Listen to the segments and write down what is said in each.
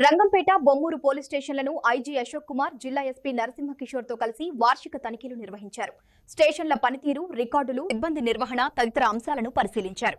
Rangampeta Bommuru police స్టేషన్లను IG Ashok Kumar జిల్లా SP Narasimha Kishore తో కలిసి వార్షిక తనిఖీలు నిర్వహించారు. స్టేషన్ల పనితీరు, రికార్డులు, సిబ్బంది నిర్వహణ తదితర అంశాలను పరిశీలించారు.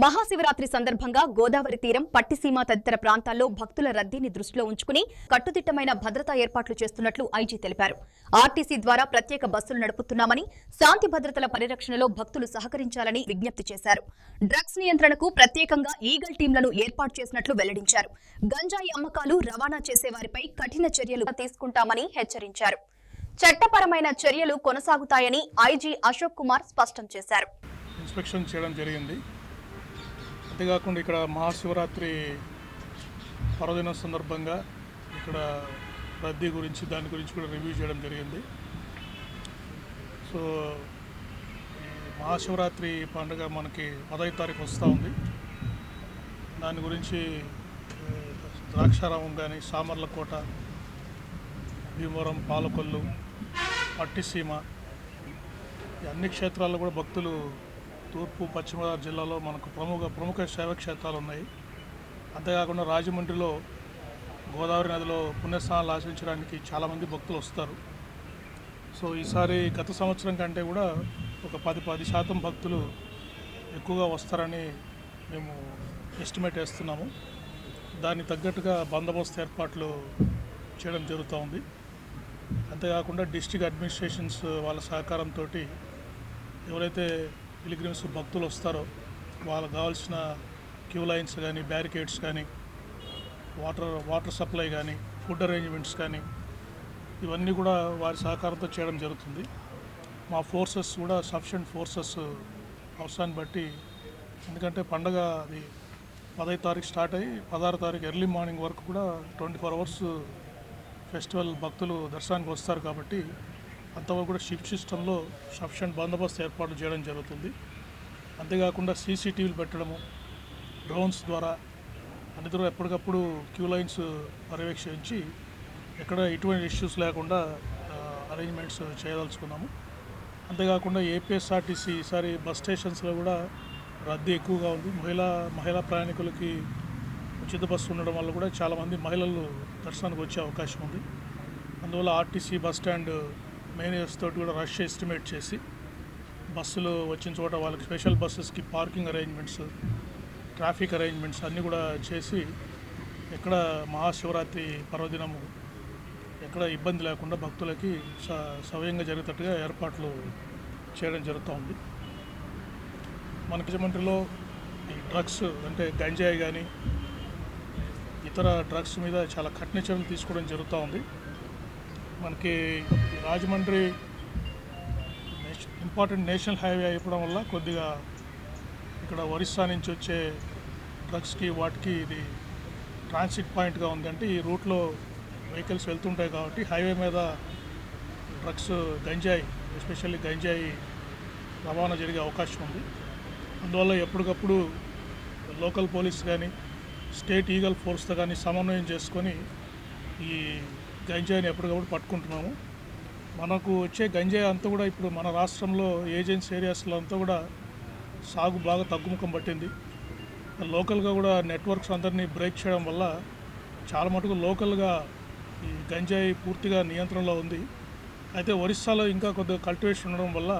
మహాశివరాత్రి సందర్భంగా గోదావరి తీరం, పట్టిసీమ తదితర ప్రాంతాల్లో భక్తుల రద్దీని దృష్టిలో ఉంచుకుని కట్టుదిట్టమైన భద్రతా ఏర్పాట్లు చేస్తున్నట్లు ఐజీ తెలిపారు. ఆర్టీసీ ద్వారా ప్రత్యేక బస్సులు నడుపుతున్నామని, శాంతి భద్రతల పరిరక్షణలో భక్తులు సహకరించాలని విజ్ఞప్తి చేశారు. డ్రగ్స్ నియంత్రణకు ప్రత్యేకంగా ఈగల్ టీంలను ఏర్పాటు చేసినట్లు వెల్లడించారు. గంజాయి అమ్మకాలు, రవాణా చేసేవారిపై కఠిన చర్యలు తీసుకుంటామని హెచ్చరించారు. చట్టపరమైన చర్యలు కొనసాగుతాయని ఐజీ అశోక్ కుమార్ స్పష్టం చేశారు. ఇన్స్పెక్షన్ చేయడం జరిగింది. అంతేకాకుండా ఇక్కడ మహాశివరాత్రి పర్వదినం సందర్భంగా ఇక్కడ రద్దీ గురించి దాని గురించి కూడా రివ్యూ చేయడం జరిగింది. సో మహాశివరాత్రి పండుగ మనకి 10వ తారీఖు వస్తూ ఉంది. దాని గురించి ద్రాక్షారామం కానీ, సామర్లకోట, భీమవరం, పాలకొల్లు, పట్టిసీమ ఈ అన్ని క్షేత్రాల్లో కూడా భక్తులు తూర్పు పశ్చిమ గోదావరి జిల్లాలో మనకు ప్రముఖ శైవ క్షేత్రాలు ఉన్నాయి. అంతేకాకుండా రాజమండ్రిలో గోదావరి నదిలో పుణ్యస్నానాలు ఆచరించడానికి చాలామంది భక్తులు వస్తారు. సో ఈసారి గత సంవత్సరం కంటే కూడా ఒక 10% భక్తులు ఎక్కువగా వస్తారని మేము ఎస్టిమేట్ వేస్తున్నాము. దానికి తగ్గట్టుగా బందోబస్తు ఏర్పాట్లు చేయడం జరుగుతూ ఉంది. అంతేకాకుండా డిస్ట్రిక్ట్ అడ్మినిస్ట్రేషన్స్ వాళ్ళ సహకారంతో ఎవరైతే పిలిగ్రిమ్స్ భక్తులు వస్తారో వాళ్ళకు కావాల్సిన క్యూ లైన్స్ కానీ, బ్యారికేడ్స్ కానీ, వాటర్ సప్లై కానీ, ఫుడ్ అరేంజ్మెంట్స్ కానీ ఇవన్నీ కూడా వారి సహకారంతో చేయడం జరుగుతుంది. మా ఫోర్సెస్ కూడా సఫిషియెంట్ ఫోర్సెస్ అవసరాన్ని బట్టి, ఎందుకంటే పండగ అది 10వ తారీఖు స్టార్ట్ అయ్యి 16వ తారీఖు ఎర్లీ మార్నింగ్ వరకు కూడా 24 అవర్స్ ఫెస్టివల్ భక్తులు దర్శనానికి వస్తారు. కాబట్టి అంతవరకు కూడా షిఫ్ట్ సిస్టంలో సఫిషియెంట్ బందోబస్తు ఏర్పాటు చేయడం జరుగుతుంది. అంతేకాకుండా సీసీటీవీలు పెట్టడము, డ్రోన్స్ ద్వారా అన్నితర ఎప్పటికప్పుడు క్యూ లైన్స్ పర్యవేక్షించి ఎక్కడ ఎటువంటి ఇష్యూస్ లేకుండా అరేంజ్మెంట్స్ చేయదలుచుకున్నాము. అంతేకాకుండా ఏపీఎస్ఆర్టీసీ ఈసారి బస్ స్టేషన్స్లో కూడా రద్దీ ఎక్కువగా ఉంది. మహిళా ప్రయాణికులకి ఉచిత బస్సు ఉండడం వల్ల కూడా చాలామంది మహిళలు దర్శనానికి వచ్చే అవకాశం ఉంది. అందువల్ల ఆర్టీసీ బస్ స్టాండ్ మేనేజర్స్ తోటి కూడా రష్ ఎస్టిమేట్ చేసి బస్సులు వచ్చిన చోట వాళ్ళకి స్పెషల్ బస్సెస్కి పార్కింగ్ అరేంజ్మెంట్స్, ట్రాఫిక్ అరేంజ్మెంట్స్ అన్నీ కూడా చేసి ఎక్కడ మహాశివరాత్రి పర్వదినము ఎక్కడ ఇబ్బంది లేకుండా భక్తులకి సవ్యంగా జరిగేటట్టుగా ఏర్పాట్లు చేయడం జరుగుతూ ఉంది. మన రాజమండ్రిలో ఈ డ్రగ్స్ అంటే గంజాయి కానీ ఇతర డ్రగ్స్ మీద చాలా కఠిన చర్యలు తీసుకోవడం జరుగుతూ ఉంది. మనకి రాజమండ్రి ఇంపార్టెంట్ నేషనల్ హైవే అయిపోవడం వల్ల కొద్దిగా ఇక్కడ ఒరిస్సా నుంచి వచ్చే డ్రగ్స్కి వాటికి ఇది ట్రాన్సిట్ పాయింట్గా ఉంది. అంటే ఈ రూట్లో వెహికల్స్ వెళ్తుంటాయి కాబట్టి హైవే మీద డ్రగ్స్, గంజాయి, ఎస్పెషల్లీ గంజాయి రవాణా జరిగే అవకాశం ఉంది. అందువల్ల ఎప్పటికప్పుడు లోకల్ పోలీస్ కానీ, స్టేట్ ఈగల్ ఫోర్స్తో కానీ సమన్వయం చేసుకొని ఈ గంజాయిని ఎప్పటికప్పుడు పట్టుకుంటున్నాము. మనకు వచ్చే గంజాయి అంతా కూడా ఇప్పుడు మన రాష్ట్రంలో ఏజెన్సీ ఏరియాస్లో అంతా కూడా సాగు బాగా తగ్గుముఖం పట్టింది. లోకల్గా కూడా నెట్వర్క్స్ అందరినీ బ్రేక్ చేయడం వల్ల చాలా మటుకు లోకల్గా ఈ గంజాయి పూర్తిగా నియంత్రణలో ఉంది. అయితే ఒరిస్సాలో ఇంకా కొద్దిగా కల్టివేషన్ ఉండడం వల్ల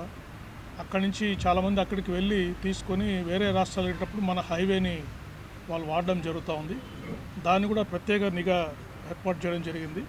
అక్కడి నుంచి చాలామంది అక్కడికి వెళ్ళి తీసుకొని వేరే రాష్ట్రాలు వెళ్ళేటప్పుడు మన హైవేని వాళ్ళు వాడడం జరుగుతూ ఉంది. దాన్ని కూడా ప్రత్యేక నిఘా ఏర్పాటు చేయడం జరిగింది.